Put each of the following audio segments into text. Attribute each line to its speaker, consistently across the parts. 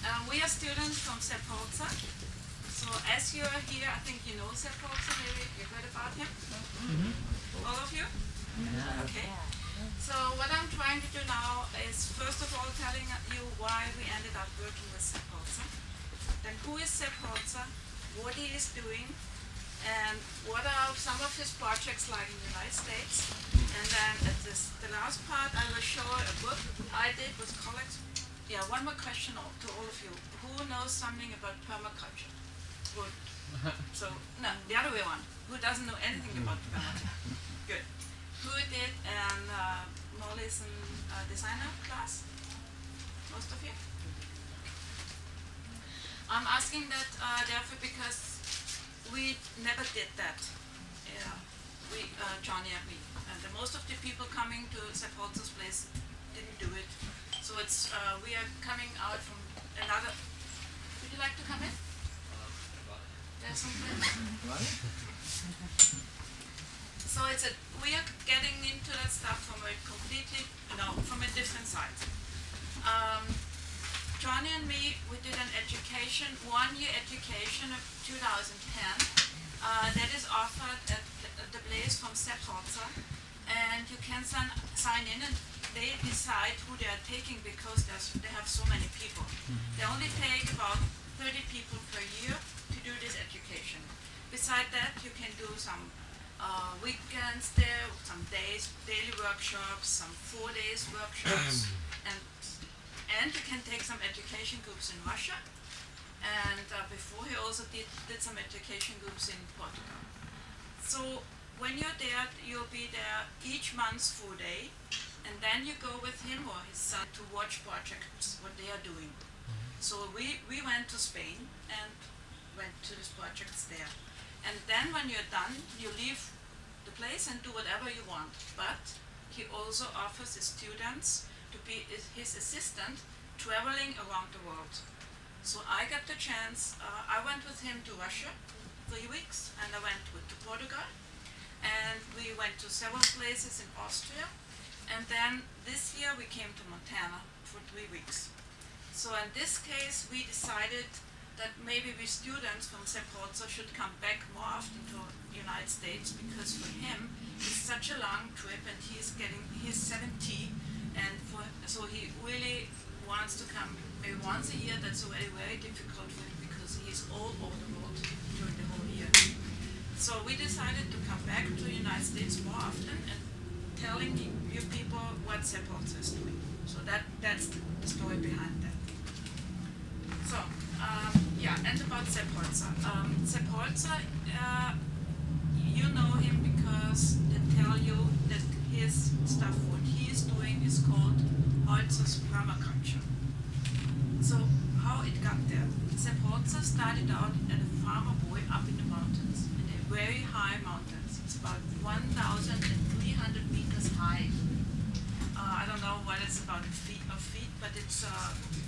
Speaker 1: We are students from Sepp Holzer. So as you are here, I think you know Sepp Holzer, maybe you heard about him? All of you? Yeah. Okay. So what I'm trying to do now is first of all telling you why we ended up working with Sepp Holzer. Then who is Sepp Holzer, what he is doing, and what are some of his projects like in the United States. And then at the last part I will show a book I did with colleagues. Yeah, one more question to all of you. Who knows something about permaculture? Good. So, no, the other way around. Who doesn't know anything about permaculture? Good. Who did Molly's designer class? Most of you? I'm asking that therefore because we never did that. Yeah. Johnny and me. And most of the people coming to Sepp Holzer's place didn't do it. So it's we are coming out from another. Would you like to come in? There's some place. So we are getting into that stuff from a from a different side. Johnny and me, we did an education, 1-year education of 2010. That is offered at the place from Sepp Holzer, and you can sign in and they decide who they are taking because they have so many people. They only take about 30 people per year to do this education. Beside that, you can do some weekends there, some days, daily workshops, some 4 days workshops, and you can take some education groups in Russia. And before he also did some education groups in Portugal. So when you're there, you'll be there each month 4 days. And then you go with him or his son to watch projects, what they are doing. So we went to Spain and went to these projects there. And then when you're done, you leave the place and do whatever you want. But he also offers his students to be his assistant traveling around the world. So I got the chance, I went with him to Russia 3 weeks, and I went to Portugal. And we went to several places in Austria. And then this year we came to Montana for 3 weeks. So in this case we decided that maybe we students from Sepp Holzer should come back more often to the United States, because for him it's such a long trip and he's 70, and so he really wants to come maybe once a year. That's already very difficult for him because he's all over the world during the whole year. So we decided to come back to the United States more often and telling you people what Sepp Holzer is doing. So that's the story behind that. So, yeah, and about Sepp Holzer. Sepp Holzer, you know him because they tell you that his stuff, what he is doing, is called Holzer's permaculture. So, how it got there? Sepp Holzer started out as a farmer boy up in the mountains, in the very high mountains. It's about 1,300 meters high. I don't know what it's about feet, but it's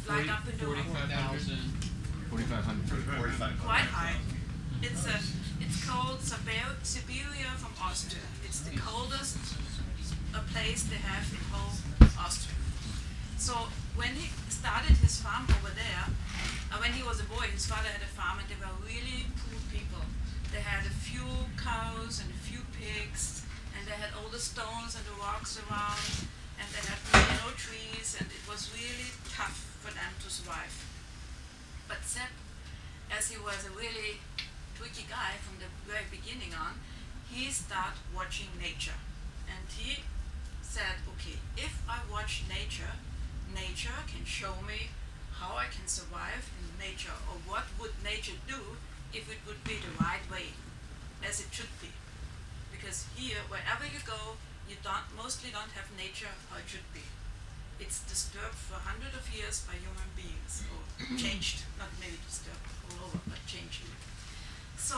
Speaker 1: like up in the
Speaker 2: 4,500.
Speaker 1: Quite high. It's called Siberia from Austria. It's the coldest place they have in whole Austria. So when he started his farm over there, when he was a boy, his father had a farm and they were really poor people. They had a few cows and a few pigs, and they had all the stones and the rocks around, and they had no trees, and it was really tough for them to survive. But Sepp, as he was a really tricky guy from the very beginning on, he started watching nature. And he said, okay, if I watch nature, nature can show me how I can survive in nature, or what would nature do if it would be the right way, as it should be. Because here, wherever you go, you mostly don't have nature how it should be. It's disturbed for hundreds of years by human beings, or changed, not maybe disturbed all over, but changed. So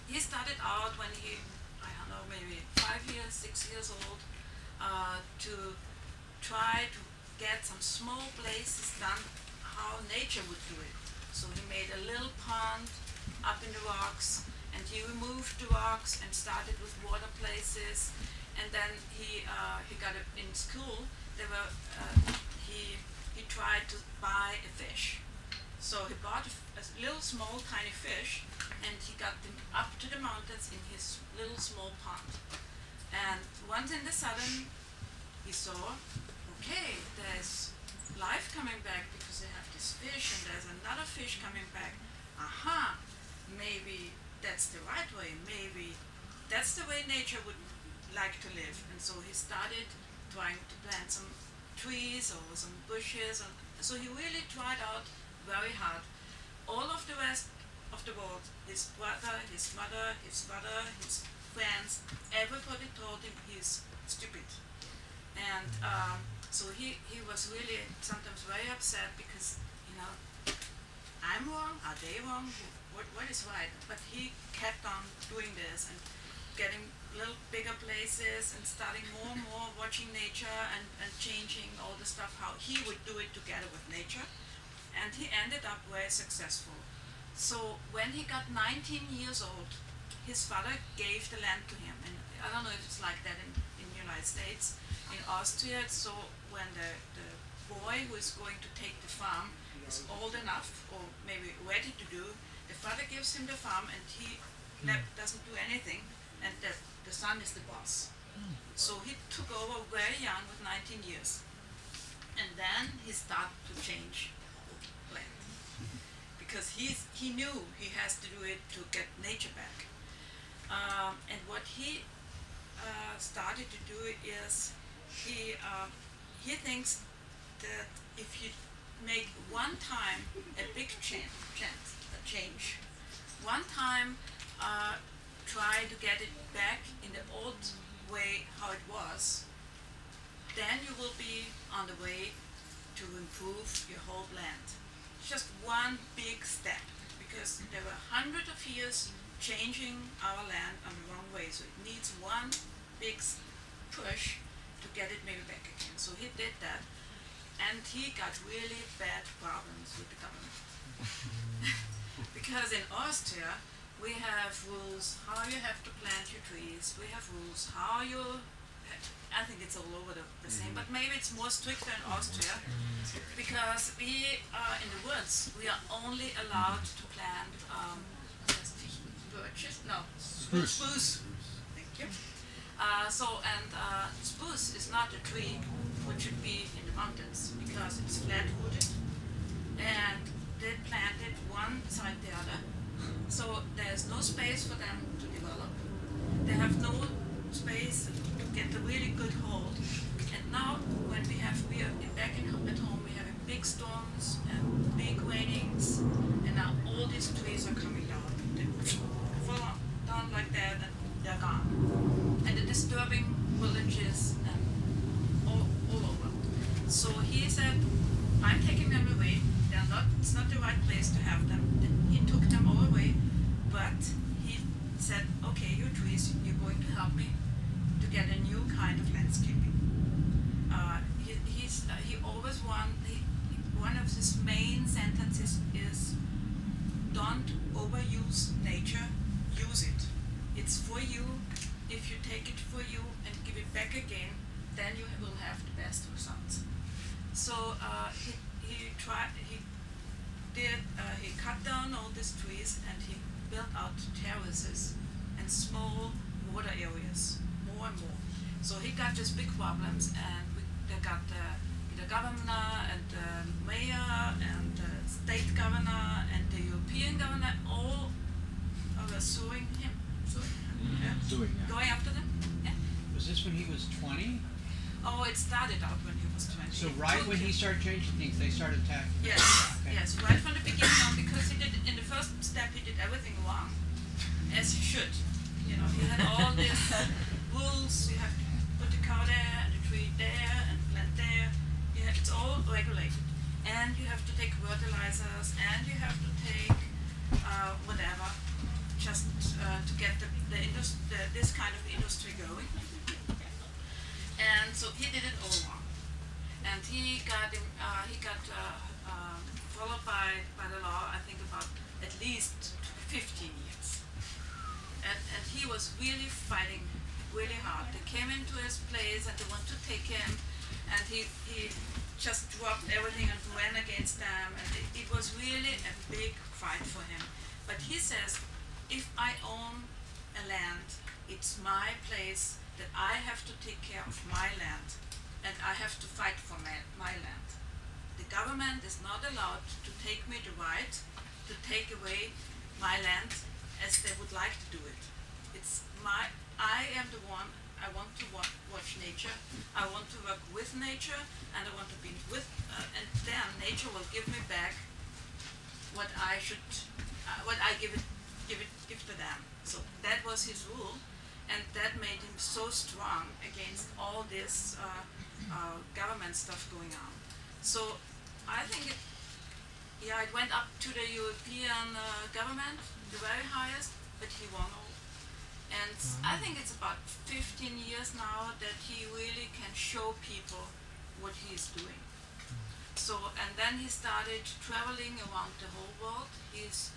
Speaker 1: he started out when he, I don't know, maybe 5 years, 6 years old, to try to get some small places done how nature would do it. So he made a little pond up in the rocks, and he removed the rocks and started with water places. And then he got it in school. He tried to buy a fish, So he bought a little small tiny fish, and he got them up to the mountains in his little small pond. And once in the sudden, he saw, okay, there's life coming back because they have this fish, and there's another fish coming back. Aha, maybe that's the right way. Maybe that's the way nature would like to live. And so he started trying to plant some trees or some bushes. And so he really tried out very hard. All of the rest of the world, his brother, his mother, his father, his friends, everybody told him he's stupid. And so he was really sometimes very upset because, you know, I'm wrong, are they wrong, what is right? But he kept on doing this and getting little bigger places and starting more and more watching nature and changing all the stuff, how he would do it together with nature. And he ended up very successful. So when he got 19 years old, his father gave the land to him. And I don't know if it's like that in the United States. In Austria, it's so when the boy who is going to take the farm is old enough or maybe ready to do, the father gives him the farm and he doesn't do anything, and the son is the boss. So he took over very young with 19 years. And then he started to change land. Because he knew he has to do it to get nature back. And what he started to do is he thinks that if you make one time a big change, one time try to get it back in the old way how it was, then you will be on the way to improve your whole land. Just one big step, because there were hundreds of years changing our land on the wrong way, so it needs one big push to get it maybe back again. So he did that, and he got really bad problems with the government. Because in Austria, we have rules how you have to plant your trees, we have rules how you, I think it's all over the same, but maybe it's more stricter in Austria, because we are in the woods, we are only allowed to plant birches, no, spruce. Thank you. Spruce is not a tree which should be in the mountains because it's flat-rooted, and they plant it one side the other, so there's no space for them to develop. They have no space to get a really good hold. And now, when we are back at home, we're having big storms and big rainings, and now all these trees are coming down. They fall down like that, and they're gone. And they're disturbing villages and all over. So he said, I'm taking them away. It's not the right place to have them. And he took them all away, but he said, okay, you trees, you're going to help me to get a new kind of landscaping. He always one of his main sentences is, don't overuse nature, use it. It's for you. If you take it for you and give it back again, then you will have the best results. So he cut down all these trees and he built out terraces and small water areas, more and more. So he got these big problems, and they got the governor and the mayor and the state governor and the European governor, all were suing him. Going after them. Yeah.
Speaker 2: Was this when he was 20?
Speaker 1: Oh, it started out when he was 20.
Speaker 2: So right when he started changing things, they started attacking.
Speaker 1: Yes, okay. Yes, right from the beginning on, because he did, in the first step, he did everything wrong, as he should. You know, he had all these rules. You have to put the cow there and the tree there and plant there. Yeah, it's all regulated, and you have to take fertilizers, and you have to take whatever, just to get this kind of industry going. And so he did it all wrong, and he got followed by the law. I think about at least 15 years, and he was really fighting really hard. They came into his place and they wanted to take him, and he just dropped everything and ran against them, and it was really fight for him. But he says, if I own a land, it's my place, that I have to take care of my land, and I have to fight for my land. The government is not allowed to take me the right to take away my land as they would like to do it. I am the one, I want to watch nature, I want to work with nature, and I want to be with, and then nature will give me back what I should, what I give to them. So that was his rule, and that made him so strong against all this government stuff going on. So I think it went up to the European government, the very highest, but he won all. And I think it's about 15 years now that he really can show people what he's doing. So, and then he started traveling around the whole world. He's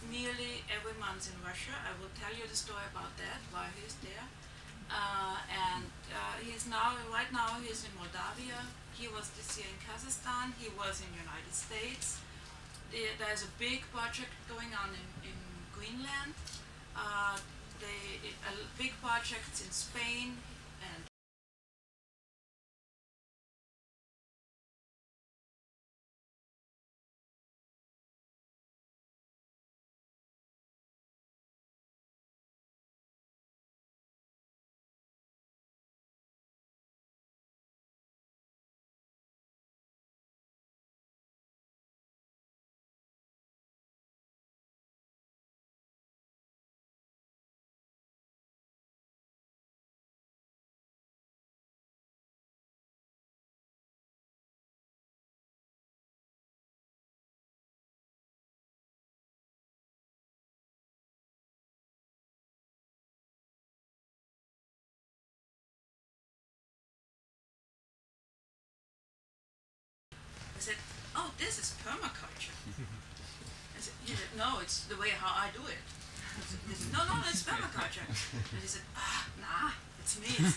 Speaker 1: nearly every month in Russia. I will tell you the story about that, why he's there. He's now, right now he's in Moldavia. He was this year in Kazakhstan. He was in the United States. There's a big project going on in Greenland. Big projects in Spain and I said, oh, this is permaculture. He said, no, it's the way how I do it. He said, no, it's permaculture. And he said, nah, it's me. It's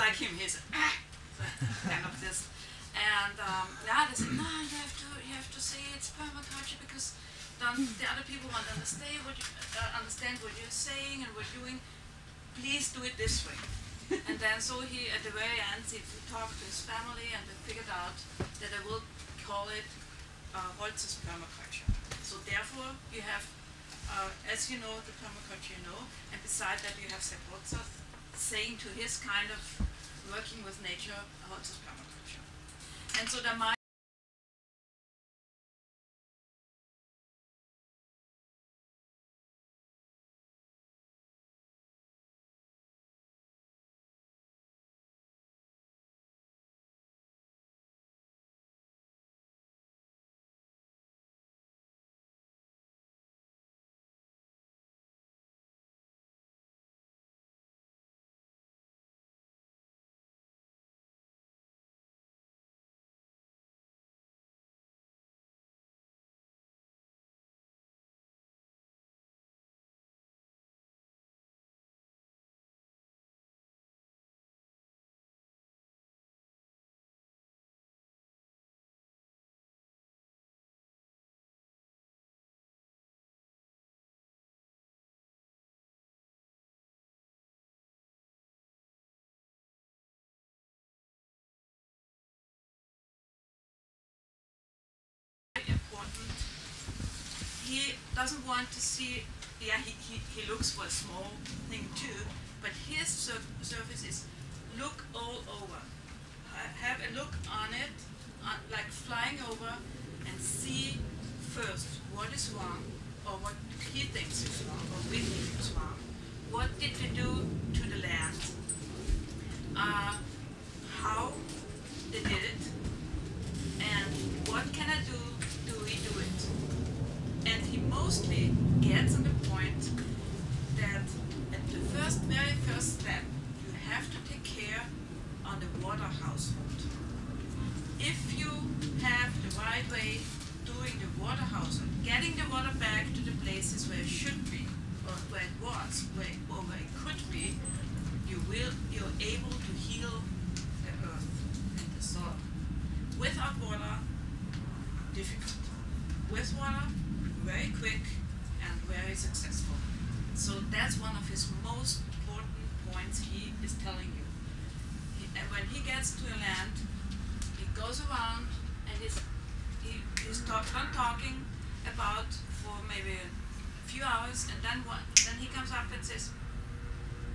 Speaker 1: like him. He said, kind of this. And they said, no, you have to say it's permaculture because then the other people won't understand what you're saying and what you're doing. Please do it this way. And then so he, at the very end, he talked to his family and they figured out that I will call it Holzer's permaculture. So therefore you have, as you know, the permaculture you know, and beside that you have Sepp Holzer saying to his kind of working with nature, Holzer's permaculture. And so there might important. He doesn't want to see, he looks for a small thing too, but his service is look all over. Have a look on it, like flying over, and see first what is wrong, or what he thinks is wrong, or we think is wrong. What did we do to the land? How they did it, and what can I do to redo it? And he mostly gets on the point that at the very first step, you have to take care on the water household. If you have the right way doing the water household, getting the water back to the places where it should be, or where it was, or where it could be, you're able to heal the earth and the soil. Without water, difficult. with water, very quick, and very successful. So that's one of his most important points he is telling you. And when he gets to a land, he goes around and he's done talking about for maybe a few hours, and then he comes up and says,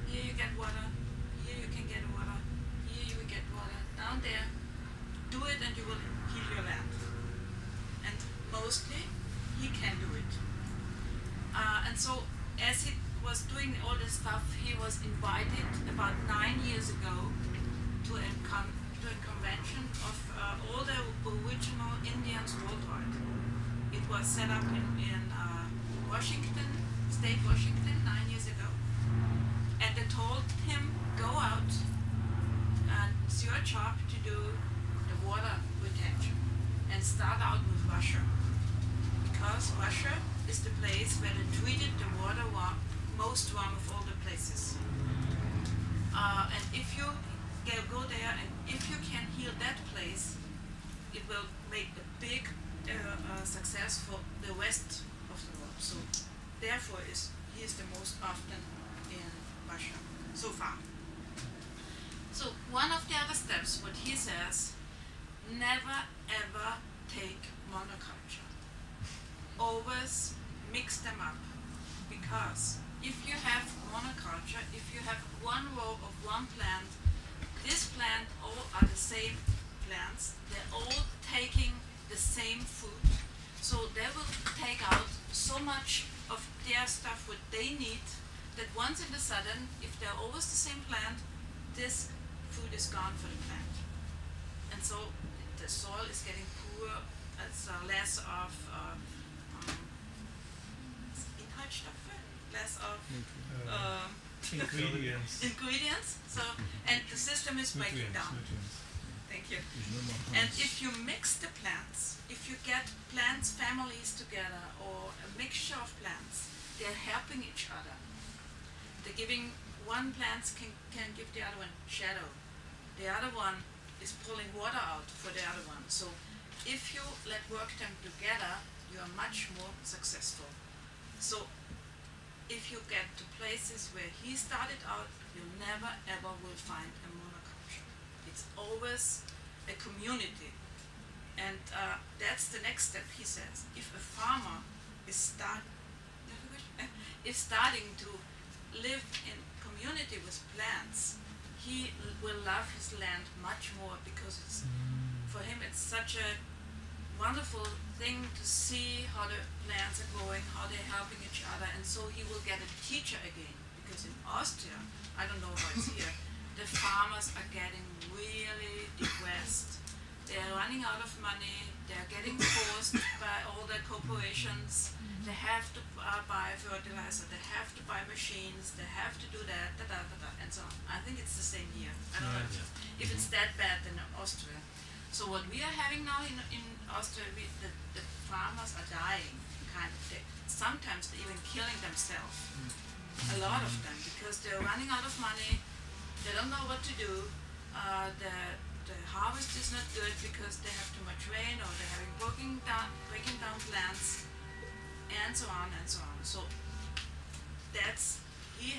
Speaker 1: here you get water, here you can get water, here you will get water, down there, do it and you will heal your land. And mostly he can do it. And so as he was doing all this stuff, he was invited about 9 years ago to a convention of all the original Indians worldwide. It was set up in Washington, state Washington, 9 years ago. And they told him, go out and it's your job to do the water retention and start out with Russia. Because Russia is the place where they treated the water most wrong of all the places. And if you go there and if you can heal that place, it will make a big success for the rest of the world. So therefore he is the most often in Russia so far. So one of the other steps, what he says, never ever take monoculture. Always mix them up, because if you have monoculture, if you have one row of one plant, this plant all are the same plants, they're all taking the same food, so they will take out so much of their stuff what they need, that once in the sudden, if they're always the same plant, this food is gone for the plant. And so the soil is getting poor, it's less of less of ingredients. So, and the system is breaking down. Thank you. And if you mix the plants, if you get plants, families together, or a mixture of plants, they're helping each other. They're giving, one plant can give the other one shadow. The other one is pulling water out for the other one. So if you work them together, you are much more successful. So if you get to places where he started out, you never ever will find a monoculture. It's always a community. And that's the next step, he says. If a farmer is starting to live in community with plants, he will love his land much more, because it's, for him it's such a wonderful thing to see how the plants are growing, how they're helping each other, and so he will get a teacher again. Because in Austria, I don't know how it's here, the farmers are getting really depressed. They're running out of money, they're getting forced by all the corporations, they have to buy fertilizer, they have to buy machines, they have to do that, and so on. I think it's the same here. I don't know if it's that bad in Austria. So what we are having now in Austria, the farmers are dying, kind of. Sometimes they're even killing themselves. A lot of them, because they're running out of money, they don't know what to do, the harvest is not good because they have too much rain, or they're having breaking down plants, and so on and so on. So that's, he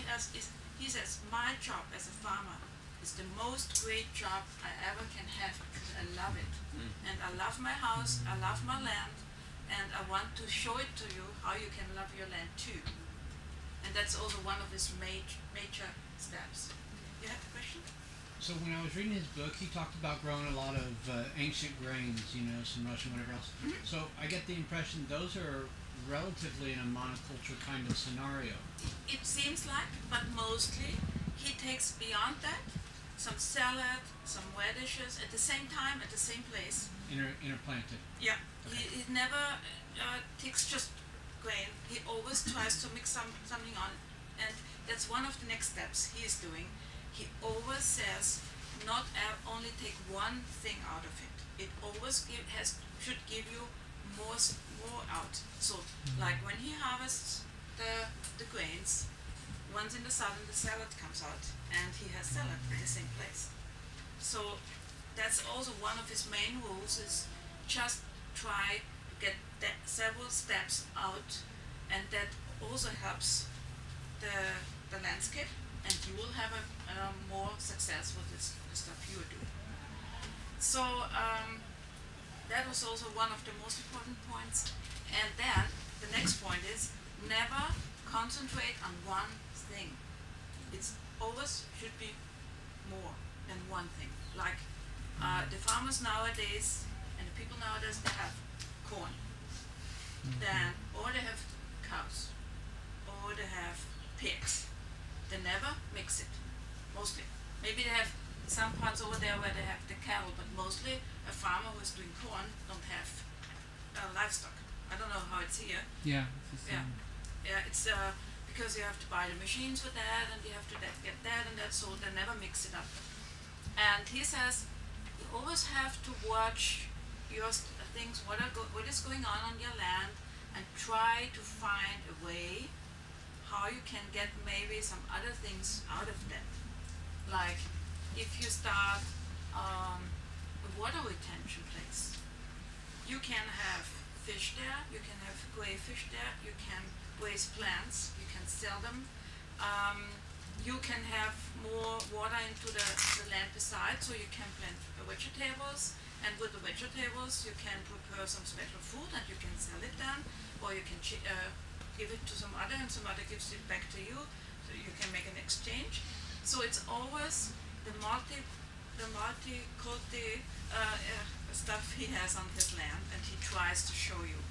Speaker 1: says, my job as a farmer is the most great job I ever can have, because I love it. And I love my house, I love my land, and I want to show it to you how you can love your land too. And that's also one of his major steps. You have a question?
Speaker 2: So when I was reading his book, he talked about growing a lot of ancient grains, some Russian, whatever else. So I get the impression those are relatively in a monoculture kind of scenario.
Speaker 1: It seems like, but mostly he takes beyond that some salad, some radishes at the same time, at the same place.
Speaker 2: Interplanted.
Speaker 1: Yeah, okay. He never takes just grain. He always tries to mix something on, and that's one of the next steps he is doing. He always says, not only take one thing out of it. It always should give you more out. So, like when he harvests the grains, once in the sudden the salad comes out, and he has salad in the same place. So that's also one of his main rules, is just try get several steps out, and that also helps the landscape, and you will have a more success with this the stuff you are doing. So that was also one of the most important points. And then the next point is never concentrate on one thing. It's always should be more than one thing. Like the farmers nowadays and the people nowadays, they have corn, then or they have cows, or they have pigs. They never mix it, mostly. Maybe they have some parts over there where they have the cattle, but mostly a farmer who is doing corn don't have livestock. I don't know how it's here.
Speaker 2: Yeah.
Speaker 1: It's because you have to buy the machines for that, and you have to get that and that, so they never mix it up. And he says you always have to watch your things, what is going on your land, and try to find a way how you can get maybe some other things out of that. Like if you start a water retention place, you can have fish there, you can have gray fish there, you can raise plants, you can sell them. You can have more water into the land beside, so you can plant vegetables, and with the vegetables you can prepare some special food and you can sell it then, or you can give it to some other and some other gives it back to you, so you can make an exchange. So it's always the multi-culti stuff he has on his land, and he tries to show you.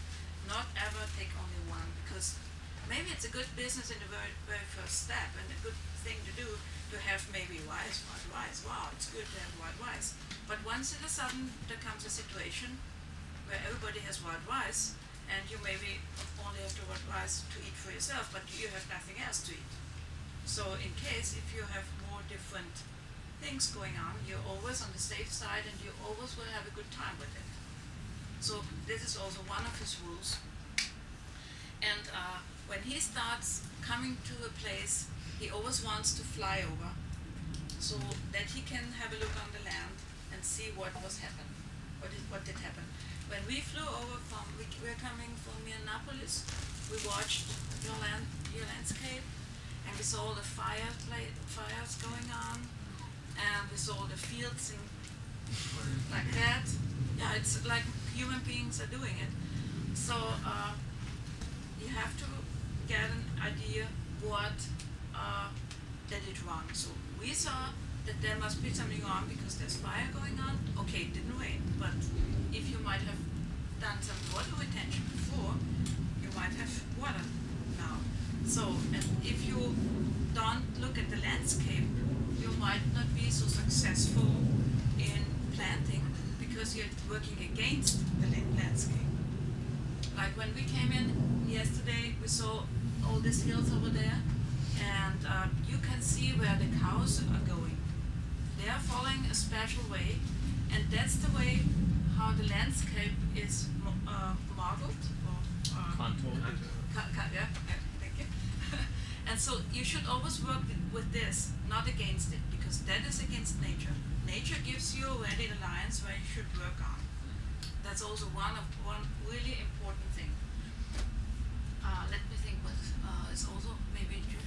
Speaker 1: Not ever take only one, because maybe it's a good business in the very, very first step, and a good thing to do to have maybe white rice. Wow, it's good to have white rice. But once in a sudden there comes a situation where everybody has white rice, and you maybe only have the white rice to eat for yourself, but you have nothing else to eat. So in case if you have more different things going on, you're always on the safe side, and you always will have a good time with it. So this is also one of his rules. And when he starts coming to a place, he always wants to fly over, so that he can have a look on the land and see what was happened, what did happen. When we flew over we're coming from Minneapolis, we watched your landscape, and we saw the fires going on, and we saw the fields like that. Yeah, it's like human beings are doing it. So you have to get an idea what that is wrong. So we saw that there must be something wrong because there's fire going on. Okay, it didn't rain, but if you might have done some water retention before, you might have water now. So, and if you don't look at the landscape, you might not be so successful in planting because you're working against the landscape. Like when we came in yesterday, we saw all these hills over there, and you can see where the cows are going. They are following a special way, and that's the way how the landscape is modeled or
Speaker 3: Contoured.
Speaker 1: yeah, thank you. And so you should always work with this, not against it, because that is against nature. Nature gives you already the lines where you should work on. That's also one really important thing. Let me think what is also maybe you're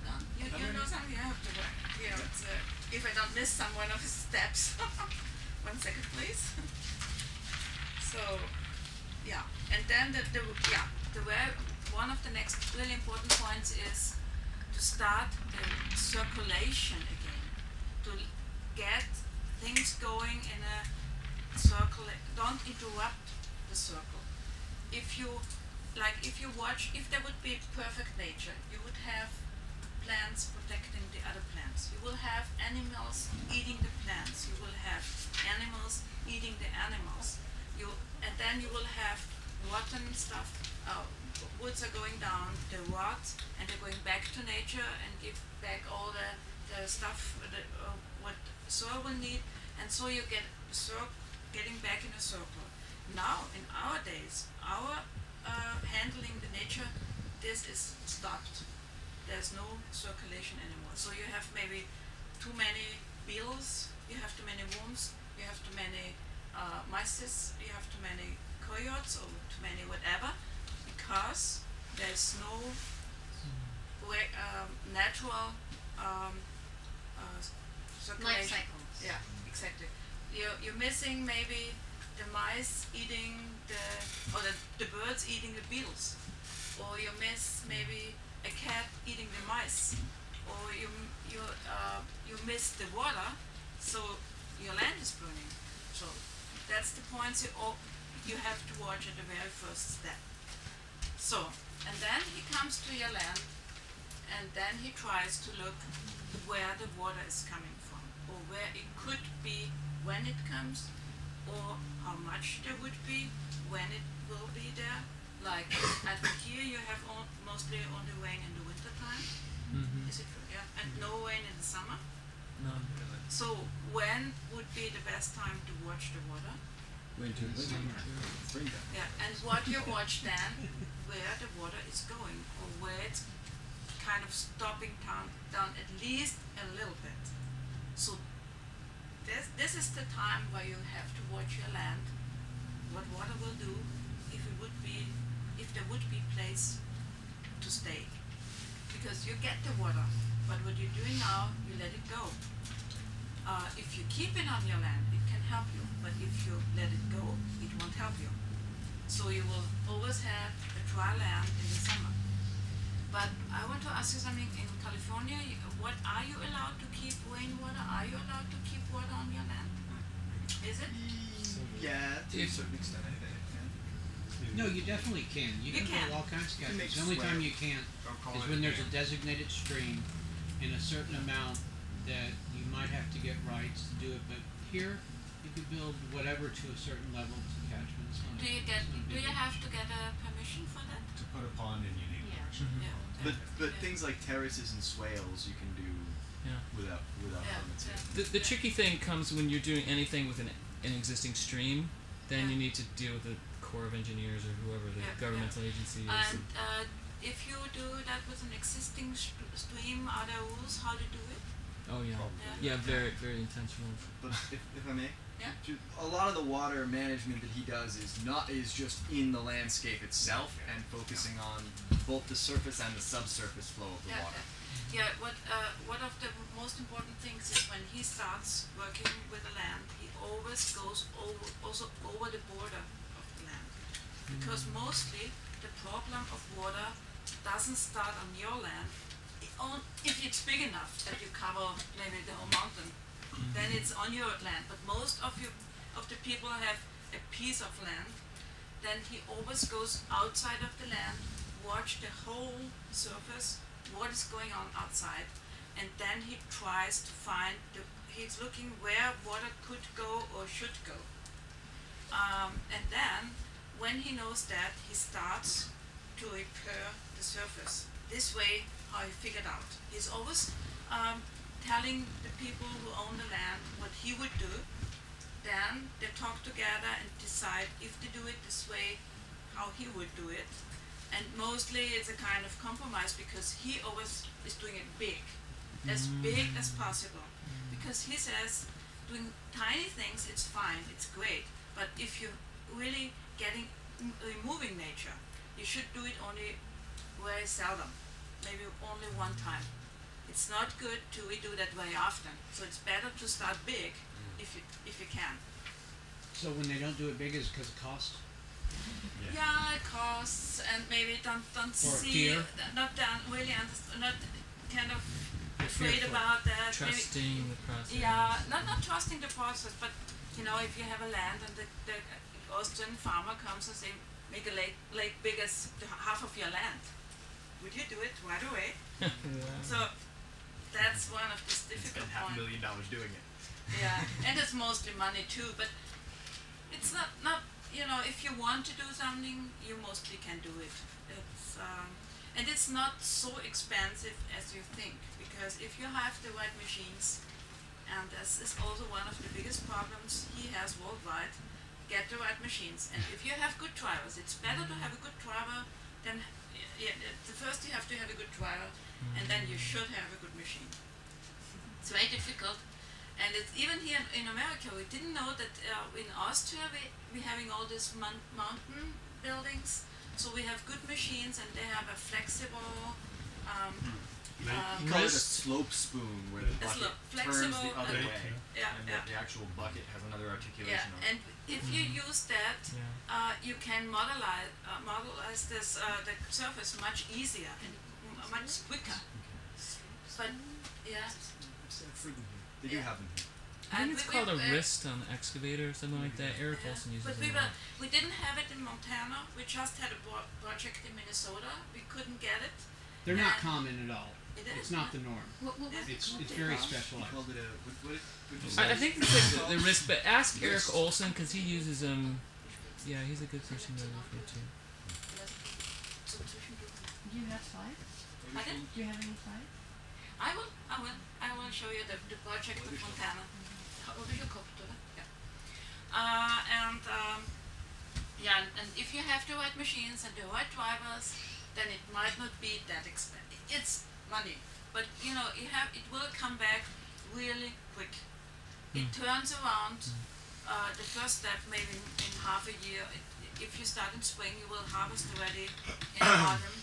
Speaker 1: done. You know something you have to work. Yeah, it's, if I don't miss some one of his steps. 1 second, please. So, yeah, and then one of the next really important points is to start the circulation again, to get things going in a circle. Don't interrupt the circle. If you watch, if there would be perfect nature, you would have plants protecting the other plants. You will have animals eating the plants. You will have animals eating the animals. And then you will have rotten stuff. Woods are going down, they rot, and they're going back to nature and give back all the stuff what soil will need, and so you get getting back in a circle. Now, in our days, our handling the nature, this is stopped. There's no circulation anymore. So you have maybe too many beetles, you have too many worms, you have too many mice, you have too many coyotes or too many whatever, because there's no way, natural
Speaker 3: Life
Speaker 1: circulation.
Speaker 3: cycles.
Speaker 1: Yeah, exactly. You're missing maybe the mice eating the birds eating the beetles, or you miss maybe a cat eating the mice, or you miss the water, so your land is burning. So that's the points you have to watch at the very first step. So, and then he comes to your land, and then he tries to look where the water is coming from, or where it could be when it comes, or how much there would be when it will be there. Like I think here you have mostly only rain in the winter time. Is it true? Yeah, and no rain in the summer.
Speaker 4: No.
Speaker 1: So when would be the best time to watch the water?
Speaker 4: Winter.
Speaker 5: Springtime.
Speaker 1: Yeah, and what you watch then, where the water is going, or where it's kind of stopping down at least a little bit. So this is the time where you have to watch your land, what water will do, if there would be place to stay. Because you get the water, but what you're doing now, you let it go. If you keep it on your land, it can help you, but if you let it go, it won't help you. So you will always have a dry land in the summer. But I want to ask you something. In California, what are you allowed to keep rainwater? Are you allowed to keep water on your land? Is it?
Speaker 5: Yeah, to a certain extent, I think.
Speaker 2: No, you definitely can. You can
Speaker 1: can.
Speaker 2: build all kinds of
Speaker 5: You can make
Speaker 2: schedules. The only time
Speaker 5: swale.
Speaker 2: you can't
Speaker 5: Don't call
Speaker 2: is
Speaker 5: it
Speaker 2: when
Speaker 5: a
Speaker 2: there's a
Speaker 5: dam.
Speaker 2: designated stream in a certain amount that you might have to get rights to do it. But here, you can build whatever to a certain level to catchment. It's not
Speaker 1: Do
Speaker 2: a-
Speaker 1: you
Speaker 2: it's not a
Speaker 1: do
Speaker 2: big
Speaker 1: you
Speaker 2: deal.
Speaker 1: have to get a permission for that?
Speaker 6: To put a pond in, you need
Speaker 3: Yeah.
Speaker 6: permission.
Speaker 1: Yeah.
Speaker 5: But
Speaker 1: Yeah.
Speaker 5: things like terraces and swales you can do
Speaker 4: Yeah.
Speaker 5: without
Speaker 1: Yeah,
Speaker 5: permits.
Speaker 1: yeah.
Speaker 4: The tricky thing comes when you're doing anything with an existing stream. Then
Speaker 1: Yeah.
Speaker 4: you need to deal with the Corps of Engineers or whoever the
Speaker 1: Yeah,
Speaker 4: governmental agency is.
Speaker 1: And if you do that with an existing stream, are there rules how to do it?
Speaker 4: Oh yeah.
Speaker 5: Probably.
Speaker 4: Yeah, very intense rules.
Speaker 5: But if I may,
Speaker 1: Yeah.
Speaker 5: a lot of the water management that he does is just in the landscape itself and focusing on both the surface and the subsurface flow of the
Speaker 1: Yeah,
Speaker 5: water.
Speaker 1: yeah. One of the most important things is when he starts working with the land, he always goes over the border of the land, because mostly the problem of water doesn't start on your land. If it's big enough that you cover maybe the whole mountain, then it's on your land. But most of the people have a piece of land. Then he always goes outside of the land, watch the whole surface, what is going on outside, and then he tries to find he's looking where water could go or should go. And then when he knows that, he starts to repair the surface. This way, how he figured out. He's always telling the people who own the land what he would do. Then they talk together and decide if they do it this way, how he would do it. And mostly it's a kind of compromise, because he always is doing it big as possible. Because he says doing tiny things, it's fine, it's great. But if you're really removing nature, you should do it only very seldom, maybe only one time. It's not good to redo that very often. So it's better to start big if you can.
Speaker 2: So when they don't do it big, is it because of cost?
Speaker 1: Yeah, it costs, and maybe don't see,
Speaker 2: fear?
Speaker 1: not really understand, not kind of afraid
Speaker 4: fearful.
Speaker 1: about that. Maybe,
Speaker 4: Trusting the process.
Speaker 1: yeah, not trusting the process, but if you have a land and the Austrian farmer comes and say, make a lake big as half of your land, would you do it right away? So that's one of the difficult
Speaker 5: Spend
Speaker 1: points.
Speaker 5: $500,000 doing it.
Speaker 1: Yeah, and it's mostly money too, but it's not if you want to do something, you mostly can do it. It's and it's not so expensive as you think, because if you have the right machines, and this is also one of the biggest problems he has worldwide, get the right machines. And if you have good drivers, it's better to have a good driver than the first you have to have a good driver, and then you should have a good machine. It's very difficult. And it's even here in America, we didn't know that in Austria we we're having all these mountain buildings. So we have good machines, and they have a flexible.
Speaker 5: You call it a
Speaker 4: Wrist.
Speaker 5: slope spoon, where the
Speaker 1: A
Speaker 5: bucket
Speaker 1: slope,
Speaker 5: turns
Speaker 1: flexible,
Speaker 5: the other
Speaker 1: and-
Speaker 5: way,
Speaker 1: Yeah,
Speaker 5: and
Speaker 1: yeah.
Speaker 5: the actual bucket has another
Speaker 1: Yeah,
Speaker 5: articulation on it.
Speaker 1: and if you use that, you can modelize this the surface much easier and much quicker. But yeah,
Speaker 5: They do
Speaker 1: Yeah.
Speaker 5: have them here.
Speaker 4: I think it's called a
Speaker 1: we-
Speaker 4: wrist on an excavator or something like that. Eric
Speaker 1: Yeah.
Speaker 4: Olson uses
Speaker 1: But
Speaker 4: it a lot.
Speaker 1: we didn't have it in Montana. We just had a project in Minnesota. We couldn't get it.
Speaker 2: They're not
Speaker 1: And-
Speaker 2: common at all.
Speaker 1: It
Speaker 2: It's
Speaker 1: is
Speaker 2: not the norm.
Speaker 3: What was it
Speaker 2: It's
Speaker 3: called?
Speaker 2: very
Speaker 5: You
Speaker 2: specialized.
Speaker 5: called it a what did you
Speaker 4: I
Speaker 5: say?
Speaker 4: think it's like the wrist, but ask Eric Olson because he uses them. Yeah, he's a good person to refer to.
Speaker 3: Do you have slides?
Speaker 1: Pardon?
Speaker 3: Do you have any slides?
Speaker 1: I will show you the project with Montana. And if you have the right machines and the right drivers, then it might not be that expensive. It's money, but it will come back really quick. It turns around. The first step maybe in half a year. If you start in spring, you will harvest already in autumn,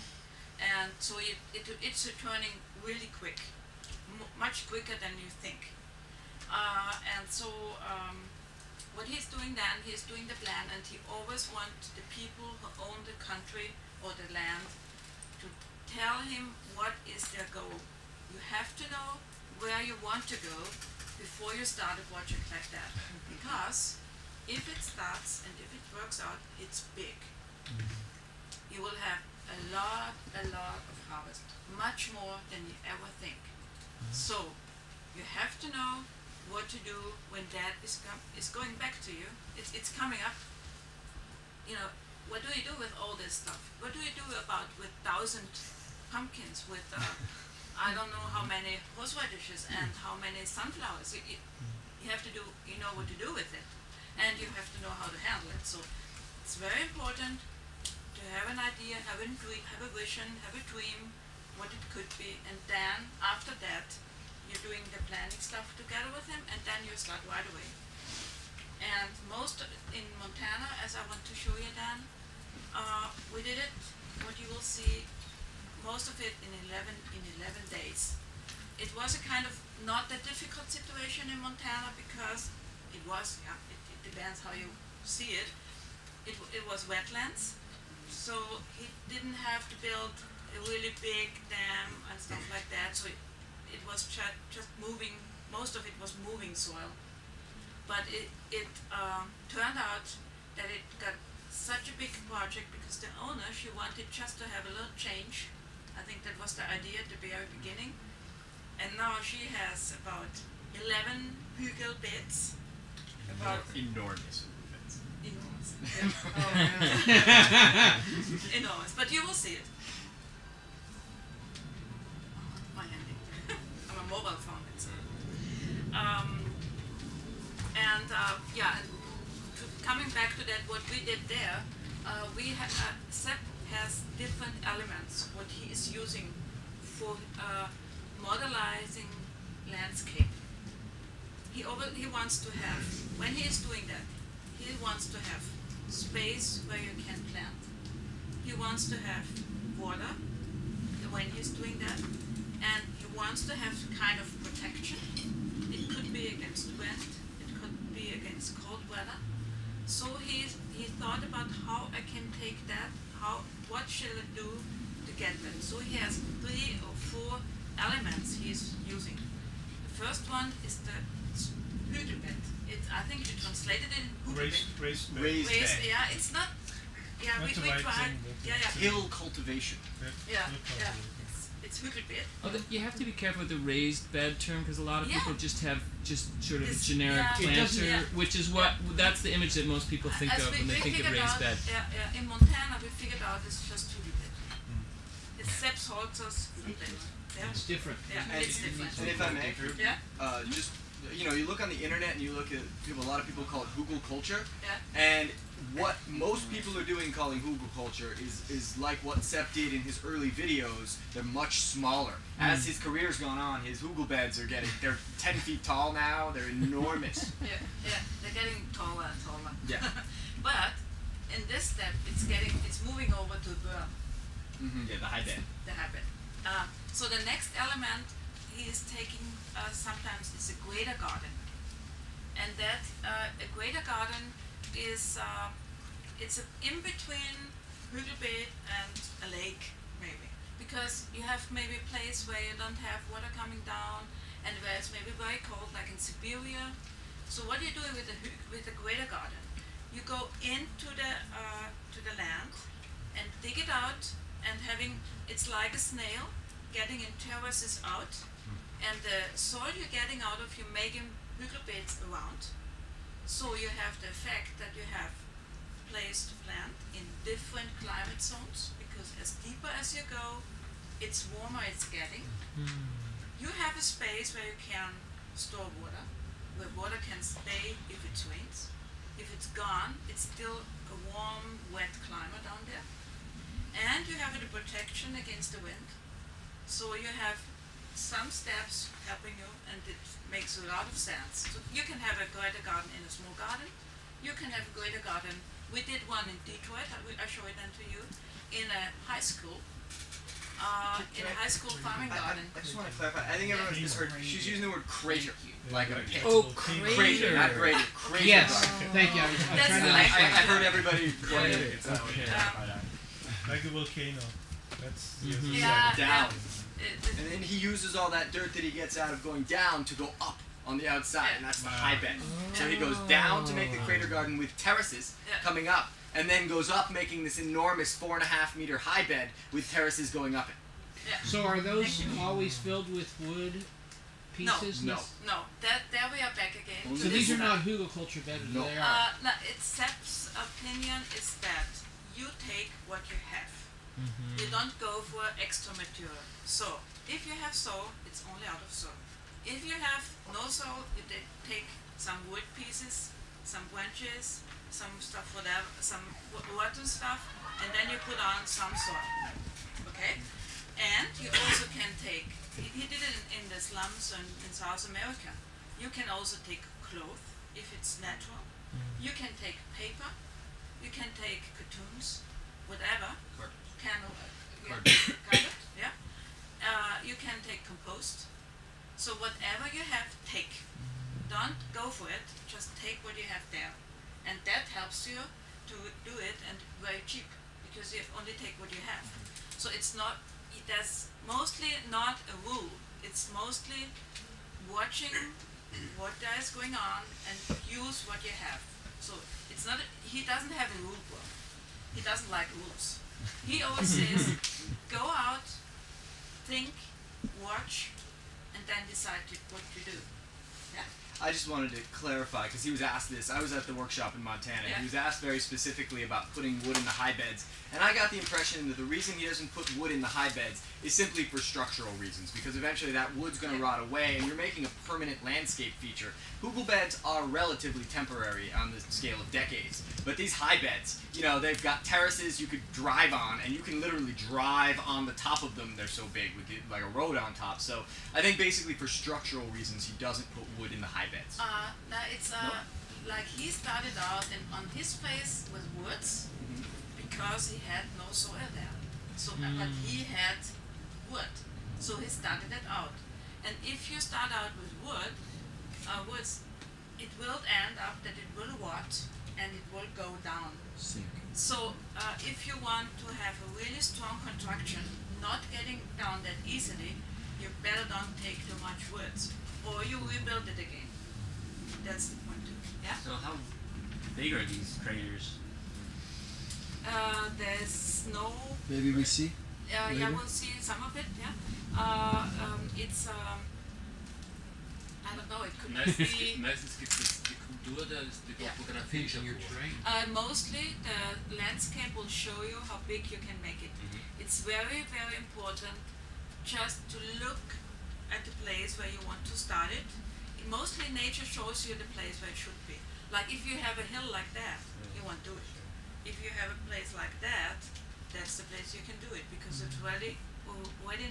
Speaker 1: and so it's returning really quick, much quicker than you think. What he's doing then, he's doing the plan, and he always wants the people who own the country or the land to tell him what is their goal. You have to know where you want to go before you start a project like that, because if it starts and if it works out, it's big. You will have a lot of harvest, much more than you ever think. So you have to know what to do when that is going back to you. It's coming up. What do you do with all this stuff? What do you do with 1,000 pumpkins, with I don't know how many horseradishes and how many sunflowers? You have to do. You know what to do with it, and you have to know how to handle it. So it's very important to have an idea, have a vision, have a dream, what it could be, and then after that, you're doing the planning stuff together with him, and then you start right away. And most in Montana, as I want to show you then, we did it. What you will see, most of it in 11 days. It was a kind of not that difficult situation in Montana because it was. It depends how you see it. It was wetlands, so he didn't have to build a really big dam and stuff like that. So it was just moving. Most of it was moving soil, but it turned out that it got such a big project because the owner, she wanted just to have a little change. I think that was the idea at the very beginning, and now she has about 11 hugel beds. About
Speaker 5: Enormous.
Speaker 1: enormous. Enormous, but you will see it. My handy. I'm a mobile phone. Coming back to that, what we did there, Sepp has different elements what he is using for modelizing landscape. He wants to have, when he is doing that, he wants to have space where you can plant. He wants to have water when he's doing that, and he wants to have kind of protection. It could be against wind, it could be against cold weather. So he thought about how I can take that, what shall I do to get that. So he has 3 or 4 elements he's using. The first one is the hügelbett. I think you translated it in hügelbett.
Speaker 6: Raised bed.
Speaker 5: Raised bed.
Speaker 1: Yeah, it's not. Yeah,
Speaker 6: Not
Speaker 1: we
Speaker 6: the right
Speaker 1: tried.
Speaker 6: thing, but
Speaker 1: Yeah.
Speaker 5: Hill cultivation.
Speaker 1: Yeah.
Speaker 6: Not
Speaker 1: Yeah.
Speaker 6: cultivated.
Speaker 1: It's hügelbett.
Speaker 4: You have to be careful with the raised bed term because a lot of
Speaker 1: Yeah.
Speaker 4: people just have sort of a
Speaker 1: This-
Speaker 4: generic
Speaker 1: yeah.
Speaker 2: It doesn't-
Speaker 4: planter, which is that's the image that most people think
Speaker 1: As
Speaker 4: of when they think of
Speaker 1: figured
Speaker 4: raised
Speaker 1: out,
Speaker 4: bed.
Speaker 1: Yeah, in Montana we figured out it's just hügelbett. It's Sepp Holzer's hügelbett. Yeah.
Speaker 2: It's different.
Speaker 1: Yeah,
Speaker 5: And-
Speaker 1: it's different.
Speaker 5: And if I may,
Speaker 1: Yeah.
Speaker 5: just you look on the internet and you look at people. A lot of people call it hugel culture,
Speaker 1: Yeah.
Speaker 5: and what most people are doing calling hugel culture is like what Sepp did in his early videos. They're much smaller. As his career's gone on, his hugel beds they're 10 feet tall now. They're enormous.
Speaker 1: Yeah, they're getting taller and taller.
Speaker 5: Yeah.
Speaker 1: But in this step, it's moving over to berm,
Speaker 5: Yeah, the high bed.
Speaker 1: the habit. So the next element he is taking sometimes is a greater garden, and that a greater garden is it's in between Hügelbeet and a lake maybe, because you have maybe a place where you don't have water coming down and where it's maybe very cold, like in Siberia. So what do you do with the greater garden? You go into the land and dig it out, and it's like a snail getting in terraces out, and the soil you're getting out of, you're making Hügelbeets around. So you have the effect that you have place to plant in different climate zones, because as deeper as you go, it's warmer it's getting. You have a space where you can store water, where water can stay if it rains. If it's gone, it's still a warm, wet climate down there. And you have the protection against the wind. So you have some steps helping you, and it makes a lot of sense. So you can have a greater garden in a small garden. You can have a greater garden. We did one in Detroit, I show it then to you, in a high school. In a high school farming garden.
Speaker 5: I just want to clarify. I think everyone just heard she's using the word crater, like a pit.
Speaker 4: Oh,
Speaker 5: Crater, not greater. Crater.
Speaker 2: Yes, thank you. I was
Speaker 1: That's
Speaker 2: trying to
Speaker 1: like-
Speaker 5: I heard everybody.
Speaker 4: Crater.
Speaker 5: It's that way.
Speaker 6: Like a volcano. That's
Speaker 1: Yeah,
Speaker 5: Down.
Speaker 1: It-
Speaker 5: And then he uses all that dirt that he gets out of going down to go up on the outside, and that's the high bed. So he goes down to make the crater garden with terraces
Speaker 1: Yeah.
Speaker 5: coming up, and then goes up making this enormous 4.5 meter high bed with terraces going up it.
Speaker 2: So are those always filled with wood pieces?
Speaker 5: No.
Speaker 1: No, there we are back again.
Speaker 5: Only
Speaker 2: So these are
Speaker 1: This-
Speaker 2: not hugelkultur beds,
Speaker 5: No.
Speaker 2: they are.
Speaker 1: No, it's Sepp's opinion is that you take what you have. You don't go for extra material. So, if you have soil, it's only out of soil. If you have no soil, you take some wood pieces, some branches, some stuff, whatever, some water stuff, and then you put on some soil. Okay? And you also can take, he did it in the slums in South America. You can also take cloth, if it's natural. You can take paper. You can take cartoons, whatever. Carpet, yeah. You can take compost. So whatever you have, take. Don't go for it. Just take what you have there, and that helps you to do it, and very cheap, because you only take what you have. So it's not. That's mostly not a rule. It's mostly watching what there is going on and use what you have. So it's not. He doesn't have a rule book. He doesn't like rules. He always says, go out, think, watch, and then decide what to do. Yeah.
Speaker 5: I just wanted to clarify, because he was asked this. I was at the workshop in Montana.
Speaker 1: Yeah.
Speaker 5: He was asked very specifically about putting wood in the high beds, and I got the impression that the reason he doesn't put wood in the high beds is simply for structural reasons, because eventually that wood's going to rot away, and you're making a permanent landscape feature. Hugel beds are relatively temporary on the scale of decades, but these high beds, you know, they've got terraces you could drive on, and you can literally drive on the top of them. They're so big, with like a road on top. So I think basically for structural reasons, he doesn't put wood in the high beds.
Speaker 1: No, it's like he started out on his place with woods because he had no soil there. So, but he had wood, so he started it out. And if you start out with woods, it will end up that it will rot and it will go down. So, if you want to have a really strong construction, not getting down that easily, you better don't take too much woods, or you rebuild it again. That's the point too. Yeah?
Speaker 7: So how big are these craters?
Speaker 1: There's no.
Speaker 8: Maybe we see.
Speaker 1: Yeah,
Speaker 8: later?
Speaker 1: we'll see some of it. Yeah. It's. I don't know. It could be.
Speaker 7: Meistens gibt es die Kultur, da ist die
Speaker 1: Yeah.
Speaker 7: Topografie schon
Speaker 2: Your
Speaker 7: gut.
Speaker 2: terrain.
Speaker 1: Mostly the landscape will show you how big you can make it. It's very, very important just to look at the place where you want to start it. Mostly nature shows you the place where it should be. Like if you have a hill like that, you won't do it. If you have a place like that, that's the place you can do it, because it's already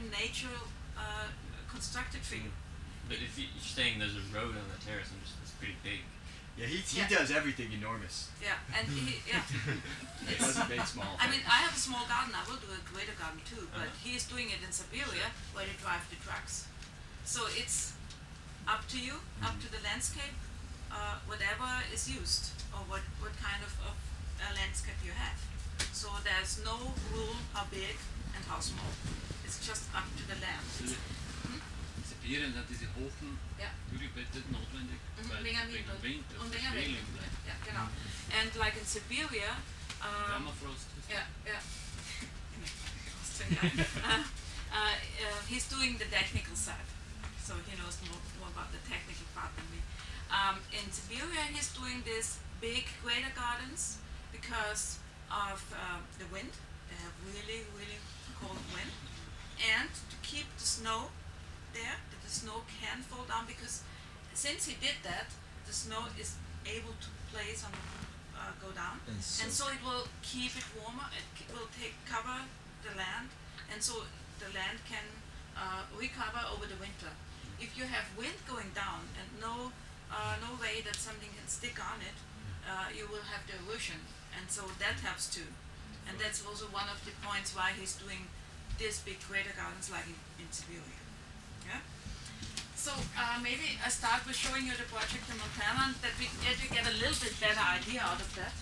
Speaker 1: nature constructed for you.
Speaker 7: But if you're saying there's a road on the terrace, and it's pretty big.
Speaker 5: Yeah, he
Speaker 1: Yeah.
Speaker 5: does everything enormous.
Speaker 1: Yeah, and he
Speaker 5: He doesn't make small.
Speaker 1: I mean, I have a small garden. I will do a greater garden too, but
Speaker 5: Uh-huh.
Speaker 1: he is doing it in Siberia where they drive the trucks. So it's up to you, up to the landscape, whatever is used or what kind of landscape you have. So there's no rule how big and how small. It's just up to the land.
Speaker 7: Sibirien hat diese hohen
Speaker 1: Ja.
Speaker 7: Hügelbette notwendig, weil
Speaker 1: Wegen
Speaker 7: wegen
Speaker 1: Wind
Speaker 7: Wind
Speaker 1: und
Speaker 7: und
Speaker 1: wegen
Speaker 7: Schwelen
Speaker 1: Wind.
Speaker 7: bleibt.
Speaker 1: Ja, genau. And like in Siberia,
Speaker 7: Permafrost.
Speaker 1: yeah, yeah. He's doing the technical side, so he knows more about the technical part than me. In Siberia, he's doing these big greater gardens because of the wind. They have really, really cold wind, and to keep the snow there, that the snow can fall down, because since he did that, the snow is able to place on go down, and so it will keep it warmer. It will cover the land, and so the land can recover over the winter. If you have wind going down and no way that something can stick on it, you will have the erosion, and so that helps too. And that's also one of the points why he's doing these big greater gardens like in Siberia. Yeah. So maybe I start with showing you the project in Montana, that you get a little bit better idea out of that.